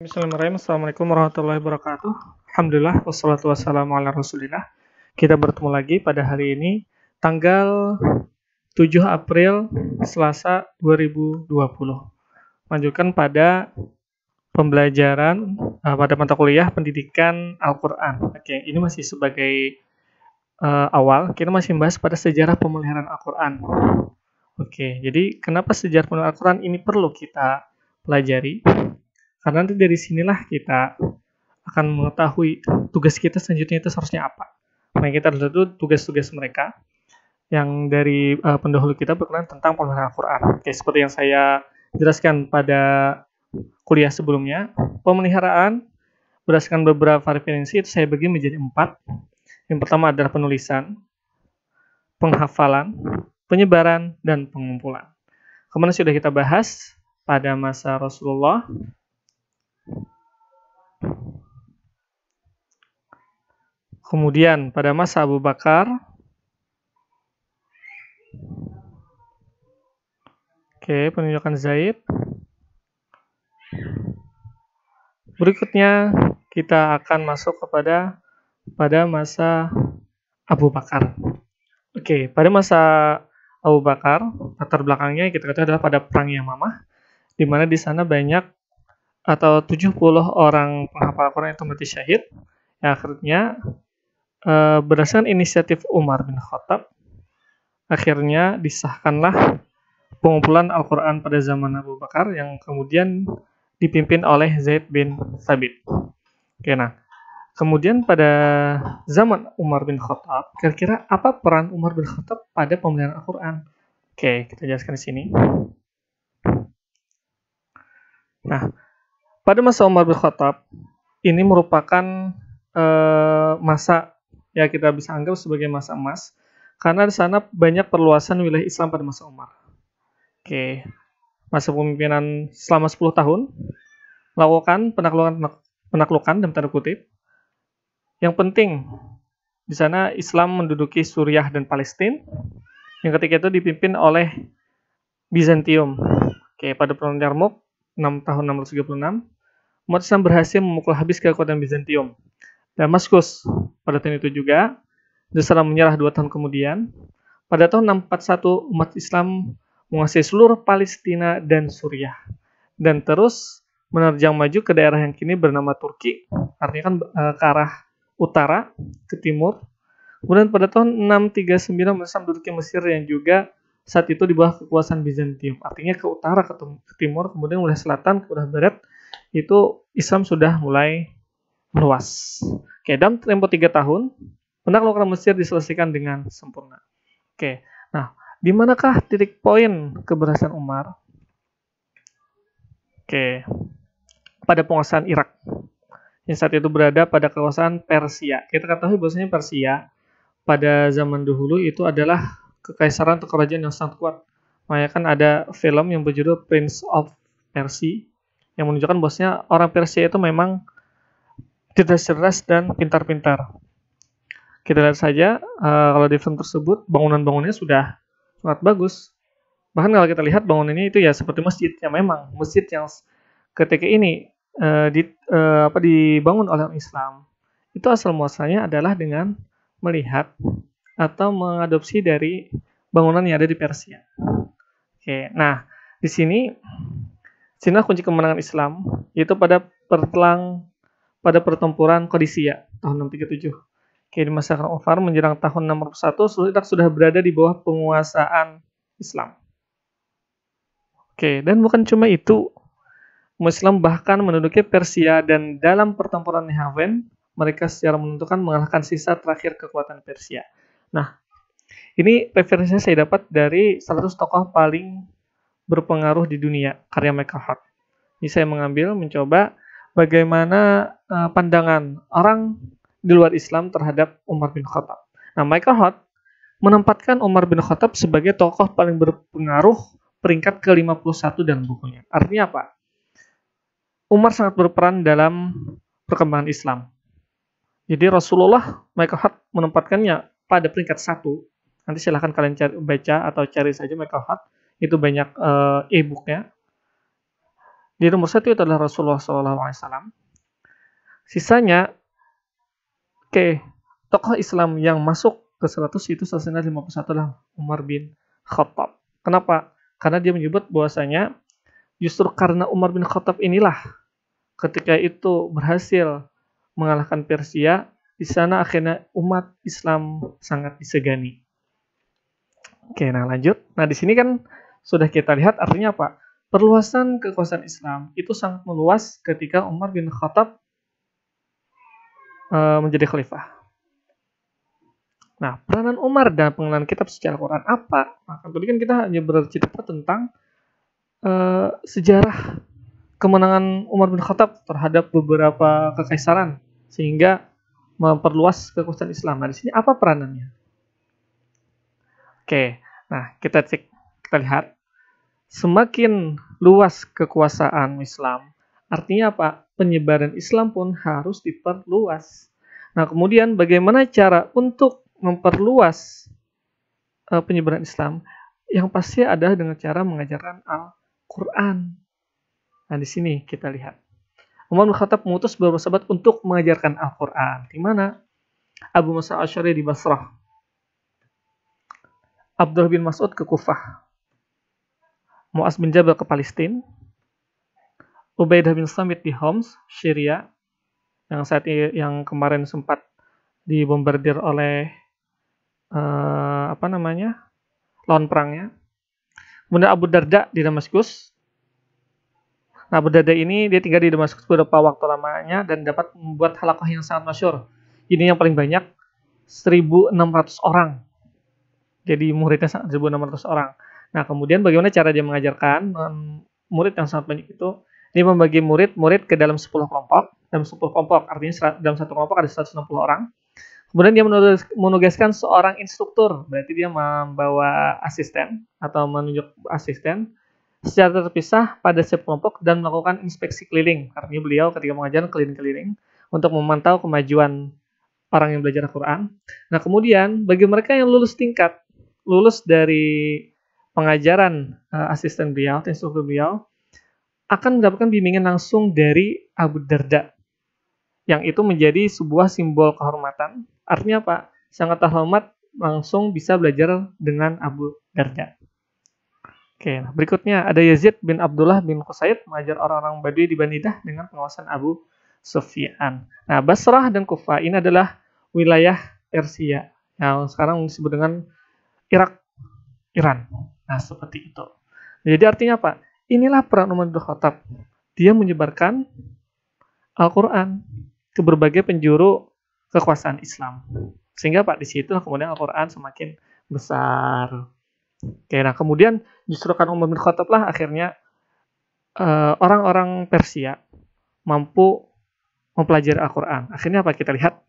Bismillahirrahmanirrahim. Assalamualaikum warahmatullahi wabarakatuh. Alhamdulillah, wassalatu wassalamu ala rasulillah. Kita bertemu lagi pada hari ini, tanggal 7 April, Selasa 2020. Lanjutkan pada pembelajaran pada mata kuliah pendidikan Al-Quran. Oke, ini masih sebagai awal, kita masih membahas pada sejarah pemeliharaan Al-Quran. Oke, jadi kenapa sejarah pemeliharaan Al-Quran ini perlu kita pelajari? Karena nanti dari sinilah kita akan mengetahui tugas kita selanjutnya itu seharusnya apa. Makanya kita harus tahu tugas-tugas mereka yang dari pendahulu kita berkenaan tentang pemeliharaan Al-Quran. Oke, seperti yang saya jelaskan pada kuliah sebelumnya, pemeliharaan berdasarkan beberapa referensi itu saya bagi menjadi 4. Yang pertama adalah penulisan, penghafalan, penyebaran, dan pengumpulan. Kemarin sudah kita bahas pada masa Rasulullah. Kemudian pada masa Abu Bakar, penunjukan Zaid. Berikutnya kita akan masuk pada masa Abu Bakar. Pada masa Abu Bakar, latar belakangnya kita katakan adalah pada perang Yamamah, di mana di sana banyak atau 70 orang penghafal Al-Quran itu mati syahid. Akhirnya berdasarkan inisiatif Umar bin Khattab, akhirnya disahkanlah pengumpulan Al-Quran pada zaman Abu Bakar yang kemudian dipimpin oleh Zaid bin Thabit. Kemudian pada zaman Umar bin Khattab, kira-kira apa peran Umar bin Khattab pada pemeliharaan Al-Quran? Kita jelaskan di sini. Nah, pada masa Umar bin Khattab, ini merupakan masa ya kita bisa anggap sebagai masa emas, karena di sana banyak perluasan wilayah Islam pada masa Umar. Masa pemimpinan selama 10 tahun, melakukan penaklukan dalam tanda kutip. Yang penting, di sana Islam menduduki Suriah dan Palestina, yang ketika itu dipimpin oleh Bizantium. Pada perang Yarmouk, 6 tahun 636, umat Islam berhasil memukul habis kekuatan Bizantium. Damaskus pada tahun itu juga, Jerusalem menyerah 2 tahun kemudian. Pada tahun 641, umat Islam menguasai seluruh Palestina dan Suriah, dan terus menerjang maju ke daerah yang kini bernama Turki, artinya kan ke arah utara, ke timur. Kemudian pada tahun 639, umat Islam menduduki Mesir yang juga saat itu di bawah kekuasaan Bizantium, artinya ke utara, ke timur, kemudian mulai selatan, ke barat, itu Islam sudah mulai meluas. Dalam tempo 3 tahun, penaklukan Mesir diselesaikan dengan sempurna. Nah, di manakah titik poin keberhasilan Umar? Pada penguasaan Irak, yang saat itu berada pada kawasan Persia. Kita ketahui bahwasanya Persia pada zaman dahulu itu adalah kekaisaran atau kerajaan yang sangat kuat. Makanya kan ada film yang berjudul Prince of Persia, yang menunjukkan bahwasanya orang Persia itu memang cerdas dan pintar-pintar. Kita lihat saja kalau di film tersebut bangunan-bangunannya sudah sangat bagus. Bahkan kalau kita lihat bangunannya itu ya seperti masjid, yang memang masjid yang ketika ini dibangun oleh orang Islam, itu asal muasalnya adalah dengan melihat atau mengadopsi dari bangunan yang ada di Persia. Nah di sini kunci kemenangan Islam, yaitu pada pertempuran Qadisiyah tahun 637. Di masa Umar menjelang tahun 601, seluruh Irak sudah berada di bawah penguasaan Islam. Dan bukan cuma itu, Muslim bahkan menduduki Persia, dan dalam pertempuran Nehrawan, mereka secara menentukan mengalahkan sisa terakhir kekuatan Persia. Nah, ini referensinya saya dapat dari 100 tokoh paling berpengaruh di dunia, karya Michael Hart. Ini saya mencoba bagaimana pandangan orang di luar Islam terhadap Umar bin Khattab. Nah, Michael Hart menempatkan Umar bin Khattab sebagai tokoh paling berpengaruh peringkat ke-51 dalam bukunya. Artinya apa? Umar sangat berperan dalam perkembangan Islam. Jadi Rasulullah, Michael Hart menempatkannya pada peringkat 1. Nanti silahkan kalian baca atau cari saja Michael Hart. Itu banyak e-booknya. Di nomor 1 itu adalah Rasulullah SAW. Sisanya, tokoh Islam yang masuk ke 100 itu selesai 51 adalah Umar bin Khattab. Kenapa? Karena dia menyebut bahwasanya justru karena Umar bin Khattab inilah ketika itu berhasil mengalahkan Persia, di sana akhirnya umat Islam sangat disegani. Nah lanjut. Nah di sini kan sudah kita lihat artinya apa? Perluasan kekuasaan Islam itu sangat meluas ketika Umar bin Khattab menjadi khalifah. Nah, peranan Umar dalam pengenalan kitab suci Al-Quran apa? Maka tadi kan kita hanya bercerita tentang sejarah kemenangan Umar bin Khattab terhadap beberapa kekaisaran sehingga memperluas kekuasaan Islam. Nah, di sini apa peranannya? Nah kita lihat semakin luas kekuasaan Islam, artinya apa? Penyebaran Islam pun harus diperluas. Nah, kemudian bagaimana cara untuk memperluas penyebaran Islam? Yang pasti adalah dengan cara mengajarkan Al-Quran. Nah, di sini kita lihat. Umar bin Khattab mengutus beberapa sahabat untuk mengajarkan Al-Quran. Di mana? Abu Musa Asy'ari di Basrah. Abdullah bin Mas'ud ke Kufah. Mu'az bin Jabal ke Palestina, Ubaidah bin Samit di Homs, Syria, yang kemarin sempat dibombardir oleh lawan perangnya. Kemudian Abu Darda di Damaskus. Nah, Abu Darda ini dia tinggal di Damaskus beberapa waktu lamanya dan dapat membuat halaqah yang sangat masyhur. Ini yang paling banyak, 1.600 orang. Jadi muridnya 1.600 orang. Nah, kemudian bagaimana cara dia mengajarkan murid yang sangat banyak itu? Dia membagi murid ke dalam 10 kelompok. Dalam 10 kelompok, artinya dalam satu kelompok ada 160 orang. Kemudian dia menugaskan seorang instruktur. Berarti dia membawa asisten atau menunjuk asisten secara terpisah pada setiap kelompok dan melakukan inspeksi keliling. Artinya beliau ketika mengajar keliling-keliling untuk memantau kemajuan orang yang belajar Al-Quran. Nah, kemudian bagi mereka yang lulus dari pengajaran asisten beliau, instruktur beliau, akan mendapatkan bimbingan langsung dari Abu Darda. Yang itu menjadi sebuah simbol kehormatan. Artinya apa? Sangat terhormat langsung bisa belajar dengan Abu Darda. Nah berikutnya ada Yazid bin Abdullah bin Qusaid mengajar orang-orang Badui di Banidah dengan pengawasan Abu Sufyan. Nah, Basrah dan Kufah ini adalah wilayah Persia yang sekarang disebut dengan Irak, Iran. Nah, seperti itu. Jadi artinya apa? Inilah peran Umar bin Khattab. Dia menyebarkan Al-Quran ke berbagai penjuru kekuasaan Islam. Sehingga Pak di situ kemudian Al-Quran semakin besar. Nah kemudian justru kan Umar bin Khattab lah akhirnya orang-orang Persia mampu mempelajari Al-Quran. Akhirnya apa kita lihat?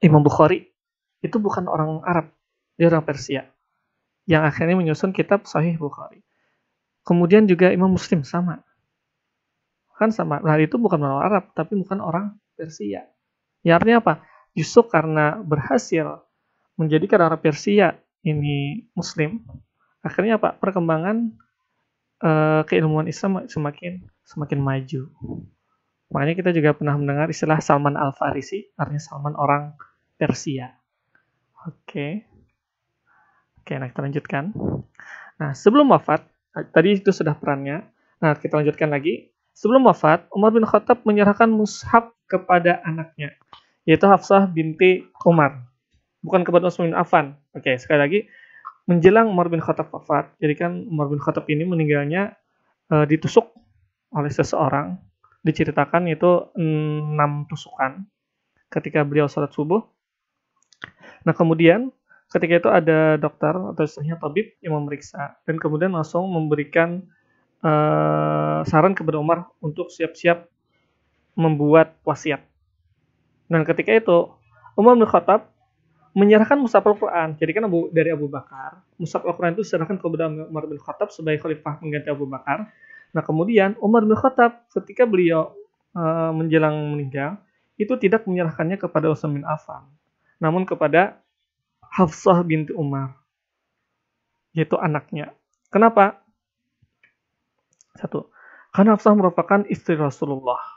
Imam Bukhari itu bukan orang Arab, dia orang Persia yang akhirnya menyusun kitab Sahih Bukhari. Kemudian juga Imam Muslim sama. Nah, itu bukan orang Arab, tapi bukan orang Persia. Ya artinya apa? Justru karena berhasil menjadikan orang Persia ini Muslim, akhirnya apa? Perkembangan keilmuan Islam semakin maju. Makanya kita juga pernah mendengar istilah Salman Al-Farisi, artinya Salman orang Persia. Oke, nah kita lanjutkan. Nah, sebelum wafat, tadi itu sudah perannya. Nah, kita lanjutkan lagi. Sebelum wafat, Umar bin Khattab menyerahkan mushaf kepada anaknya, yaitu Hafsah binti Umar. Bukan kepada Utsman bin Affan. Sekali lagi, menjelang Umar bin Khattab wafat, jadi kan Umar bin Khattab ini meninggalnya ditusuk oleh seseorang. Diceritakan itu 6 tusukan ketika beliau sholat subuh. Nah, kemudian ketika itu ada dokter atau istilahnya tabib yang memeriksa dan kemudian langsung memberikan saran kepada Umar untuk siap-siap membuat wasiat. Dan ketika itu Umar bin Khattab menyerahkan mushaf Al-Quran. Jadi kan dari Abu Bakar, mushaf Al-Quran itu diserahkan kepada Umar bin Khattab sebagai khalifah mengganti Abu Bakar. Nah, kemudian Umar bin Khattab ketika beliau menjelang meninggal, itu tidak menyerahkannya kepada Utsman bin Affan, namun kepada Hafsah binti Umar, yaitu anaknya. Kenapa? Satu, Karena Hafsah merupakan istri Rasulullah.